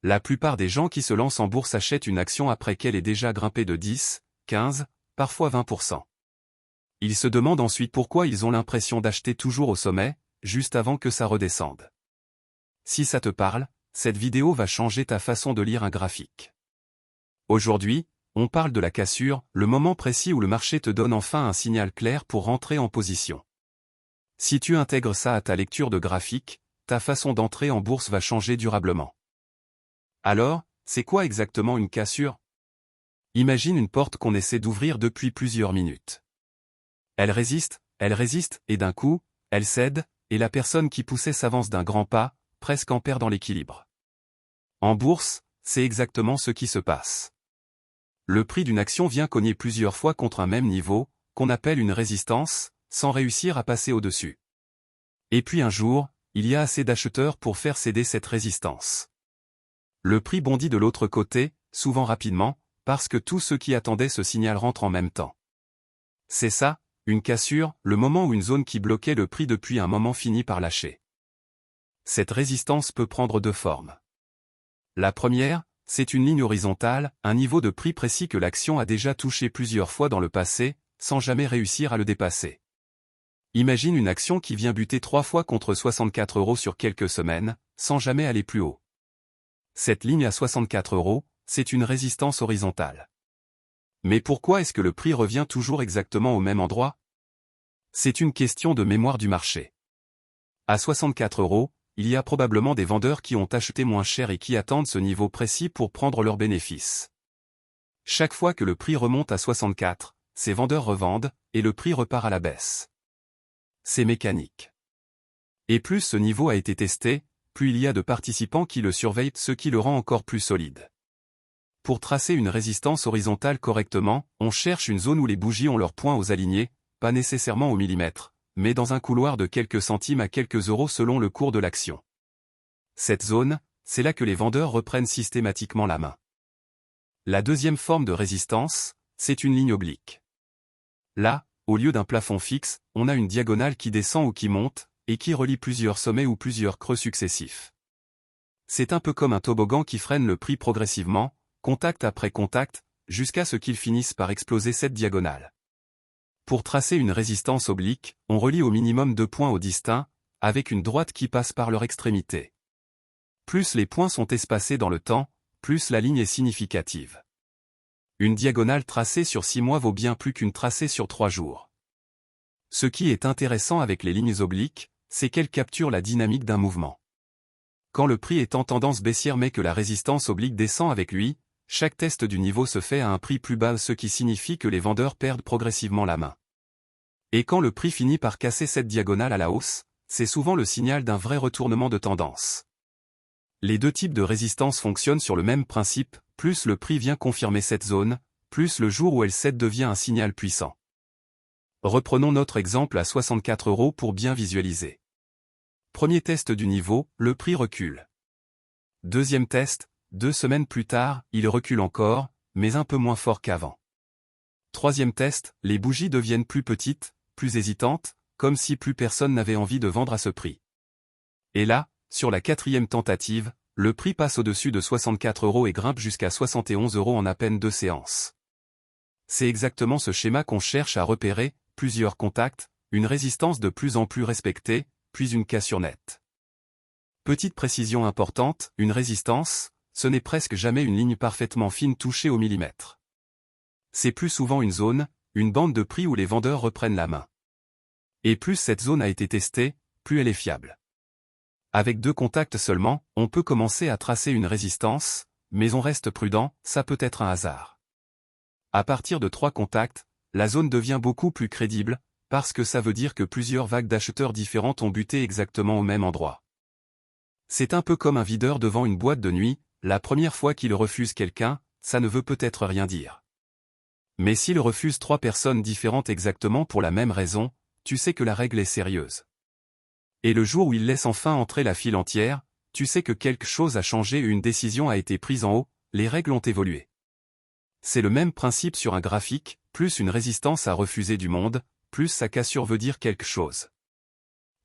La plupart des gens qui se lancent en bourse achètent une action après qu'elle ait déjà grimpé de 10, 15, parfois 20%. Ils se demandent ensuite pourquoi ils ont l'impression d'acheter toujours au sommet, juste avant que ça redescende. Si ça te parle, cette vidéo va changer ta façon de lire un graphique. Aujourd'hui, on parle de la cassure, le moment précis où le marché te donne enfin un signal clair pour rentrer en position. Si tu intègres ça à ta lecture de graphique, ta façon d'entrer en bourse va changer durablement. Alors, c'est quoi exactement une cassure? Imagine une porte qu'on essaie d'ouvrir depuis plusieurs minutes. Elle résiste, et d'un coup, elle cède, et la personne qui poussait s'avance d'un grand pas, presque en perdant l'équilibre. En bourse, c'est exactement ce qui se passe. Le prix d'une action vient cogner plusieurs fois contre un même niveau, qu'on appelle une résistance, sans réussir à passer au-dessus. Et puis un jour, il y a assez d'acheteurs pour faire céder cette résistance. Le prix bondit de l'autre côté, souvent rapidement, parce que tous ceux qui attendaient ce signal rentrent en même temps. C'est ça, une cassure, le moment où une zone qui bloquait le prix depuis un moment finit par lâcher. Cette résistance peut prendre deux formes. La première, c'est une ligne horizontale, un niveau de prix précis que l'action a déjà touché plusieurs fois dans le passé, sans jamais réussir à le dépasser. Imagine une action qui vient buter 3 fois contre 64 € sur quelques semaines, sans jamais aller plus haut. Cette ligne à 64 €, c'est une résistance horizontale. Mais pourquoi est-ce que le prix revient toujours exactement au même endroit? C'est une question de mémoire du marché. À 64 €, il y a probablement des vendeurs qui ont acheté moins cher et qui attendent ce niveau précis pour prendre leurs bénéfices. Chaque fois que le prix remonte à 64, ces vendeurs revendent, et le prix repart à la baisse. C'est mécanique. Et plus ce niveau a été testé, plus il y a de participants qui le surveillent, ce qui le rend encore plus solide. Pour tracer une résistance horizontale correctement, on cherche une zone où les bougies ont leurs points aux alignés, pas nécessairement au millimètre, mais dans un couloir de quelques centimes à quelques euros selon le cours de l'action. Cette zone, c'est là que les vendeurs reprennent systématiquement la main. La deuxième forme de résistance, c'est une ligne oblique. Là, au lieu d'un plafond fixe, on a une diagonale qui descend ou qui monte, et qui relie plusieurs sommets ou plusieurs creux successifs. C'est un peu comme un toboggan qui freine le prix progressivement, contact après contact, jusqu'à ce qu'il finisse par exploser cette diagonale. Pour tracer une résistance oblique, on relie au minimum 2 points au distinct, avec une droite qui passe par leur extrémité. Plus les points sont espacés dans le temps, plus la ligne est significative. Une diagonale tracée sur 6 mois vaut bien plus qu'une tracée sur 3 jours. Ce qui est intéressant avec les lignes obliques, c'est qu'elles capturent la dynamique d'un mouvement. Quand le prix est en tendance baissière mais que la résistance oblique descend avec lui, chaque test du niveau se fait à un prix plus bas, ce qui signifie que les vendeurs perdent progressivement la main. Et quand le prix finit par casser cette diagonale à la hausse, c'est souvent le signal d'un vrai retournement de tendance. Les deux types de résistance fonctionnent sur le même principe, plus le prix vient confirmer cette zone, plus le jour où elle cède devient un signal puissant. Reprenons notre exemple à 64 € pour bien visualiser. Premier test du niveau, le prix recule. Deuxième test, 2 semaines plus tard, il recule encore, mais un peu moins fort qu'avant. Troisième test, les bougies deviennent plus petites, plus hésitantes, comme si plus personne n'avait envie de vendre à ce prix. Et là, sur la quatrième tentative, le prix passe au-dessus de 64 € et grimpe jusqu'à 71 € en à peine 2 séances. C'est exactement ce schéma qu'on cherche à repérer, plusieurs contacts, une résistance de plus en plus respectée, puis une cassure nette. Petite précision importante, une résistance, ce n'est presque jamais une ligne parfaitement fine touchée au millimètre. C'est plus souvent une zone, une bande de prix où les vendeurs reprennent la main. Et plus cette zone a été testée, plus elle est fiable. Avec 2 contacts seulement, on peut commencer à tracer une résistance, mais on reste prudent, ça peut être un hasard. À partir de 3 contacts, la zone devient beaucoup plus crédible, parce que ça veut dire que plusieurs vagues d'acheteurs différentes ont buté exactement au même endroit. C'est un peu comme un videur devant une boîte de nuit, la première fois qu'il refuse quelqu'un, ça ne veut peut-être rien dire. Mais s'il refuse 3 personnes différentes exactement pour la même raison, tu sais que la règle est sérieuse. Et le jour où il laisse enfin entrer la file entière, tu sais que quelque chose a changé et une décision a été prise en haut, les règles ont évolué. C'est le même principe sur un graphique, plus une résistance à refuser du monde, plus sa cassure veut dire quelque chose.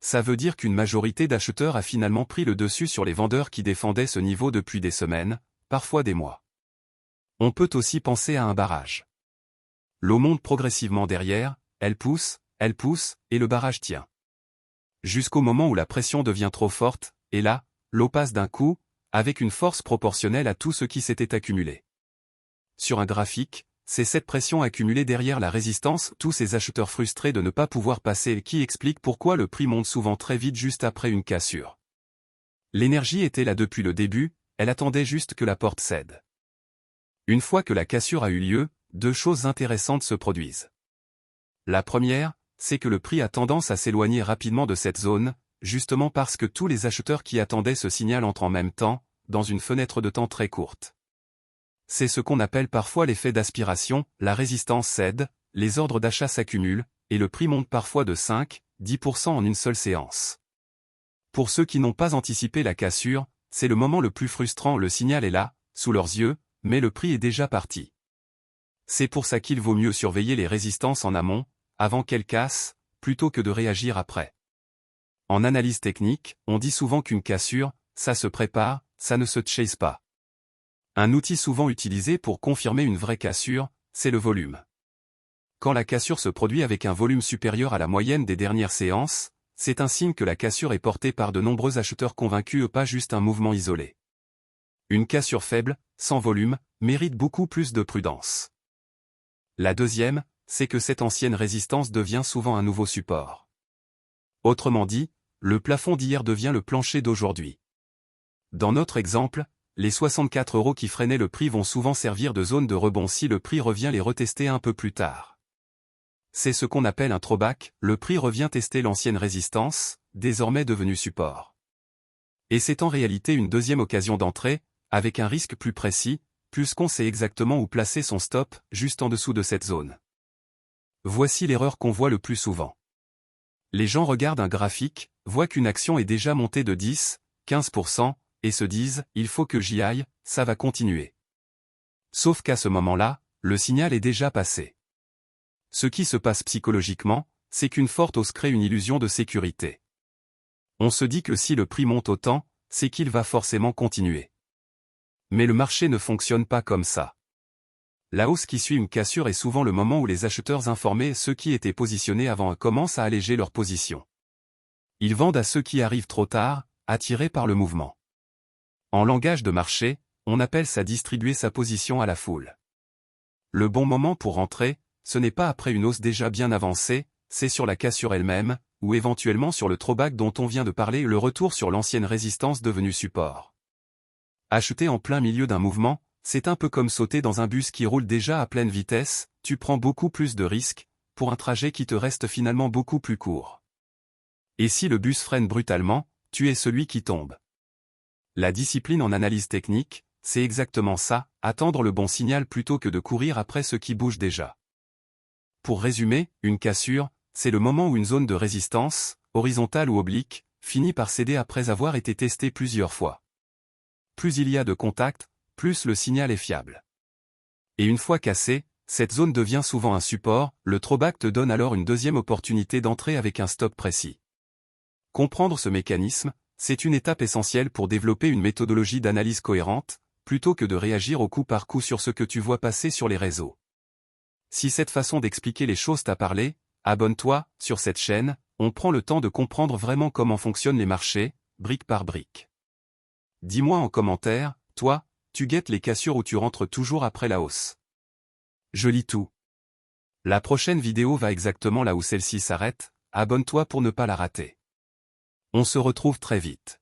Ça veut dire qu'une majorité d'acheteurs a finalement pris le dessus sur les vendeurs qui défendaient ce niveau depuis des semaines, parfois des mois. On peut aussi penser à un barrage. L'eau monte progressivement derrière, elle pousse, et le barrage tient. Jusqu'au moment où la pression devient trop forte, et là, l'eau passe d'un coup, avec une force proportionnelle à tout ce qui s'était accumulé. Sur un graphique, c'est cette pression accumulée derrière la résistance, tous ces acheteurs frustrés de ne pas pouvoir passer qui explique pourquoi le prix monte souvent très vite juste après une cassure. L'énergie était là depuis le début, elle attendait juste que la porte cède. Une fois que la cassure a eu lieu, deux choses intéressantes se produisent. La première, c'est que le prix a tendance à s'éloigner rapidement de cette zone, justement parce que tous les acheteurs qui attendaient ce signal entrent en même temps, dans une fenêtre de temps très courte. C'est ce qu'on appelle parfois l'effet d'aspiration, la résistance cède, les ordres d'achat s'accumulent, et le prix monte parfois de 5-10% en une seule séance. Pour ceux qui n'ont pas anticipé la cassure, c'est le moment le plus frustrant, le signal est là, sous leurs yeux, mais le prix est déjà parti. C'est pour ça qu'il vaut mieux surveiller les résistances en amont, avant qu'elles cassent, plutôt que de réagir après. En analyse technique, on dit souvent qu'une cassure, ça se prépare, ça ne se chase pas. Un outil souvent utilisé pour confirmer une vraie cassure, c'est le volume. Quand la cassure se produit avec un volume supérieur à la moyenne des dernières séances, c'est un signe que la cassure est portée par de nombreux acheteurs convaincus et pas juste un mouvement isolé. Une cassure faible, sans volume, mérite beaucoup plus de prudence. La deuxième, c'est que cette ancienne résistance devient souvent un nouveau support. Autrement dit, le plafond d'hier devient le plancher d'aujourd'hui. Dans notre exemple, les 64 € qui freinaient le prix vont souvent servir de zone de rebond si le prix revient les retester un peu plus tard. C'est ce qu'on appelle un throwback, le prix revient tester l'ancienne résistance, désormais devenue support. Et c'est en réalité une deuxième occasion d'entrée, avec un risque plus précis, puisqu'on sait exactement où placer son stop, juste en dessous de cette zone. Voici l'erreur qu'on voit le plus souvent. Les gens regardent un graphique, voient qu'une action est déjà montée de 10-15%, et se disent « il faut que j'y aille, ça va continuer ». Sauf qu'à ce moment-là, le signal est déjà passé. Ce qui se passe psychologiquement, c'est qu'une forte hausse crée une illusion de sécurité. On se dit que si le prix monte autant, c'est qu'il va forcément continuer. Mais le marché ne fonctionne pas comme ça. La hausse qui suit une cassure est souvent le moment où les acheteurs informés et ceux qui étaient positionnés avant commencent à alléger leur position. Ils vendent à ceux qui arrivent trop tard, attirés par le mouvement. En langage de marché, on appelle ça distribuer sa position à la foule. Le bon moment pour rentrer, ce n'est pas après une hausse déjà bien avancée, c'est sur la cassure elle-même, ou éventuellement sur le throwback dont on vient de parler et le retour sur l'ancienne résistance devenue support. Acheter en plein milieu d'un mouvement, c'est un peu comme sauter dans un bus qui roule déjà à pleine vitesse, tu prends beaucoup plus de risques, pour un trajet qui te reste finalement beaucoup plus court. Et si le bus freine brutalement, tu es celui qui tombe. La discipline en analyse technique, c'est exactement ça, attendre le bon signal plutôt que de courir après ce qui bouge déjà. Pour résumer, une cassure, c'est le moment où une zone de résistance, horizontale ou oblique, finit par céder après avoir été testée plusieurs fois. Plus il y a de contacts, plus le signal est fiable. Et une fois cassée, cette zone devient souvent un support, le throwback te donne alors une deuxième opportunité d'entrer avec un stop précis. Comprendre ce mécanisme, c'est une étape essentielle pour développer une méthodologie d'analyse cohérente, plutôt que de réagir au coup par coup sur ce que tu vois passer sur les réseaux. Si cette façon d'expliquer les choses t'a parlé, abonne-toi, sur cette chaîne, on prend le temps de comprendre vraiment comment fonctionnent les marchés, brique par brique. Dis-moi en commentaire, toi, tu guettes les cassures ou tu rentres toujours après la hausse. Je lis tout. La prochaine vidéo va exactement là où celle-ci s'arrête, abonne-toi pour ne pas la rater. On se retrouve très vite.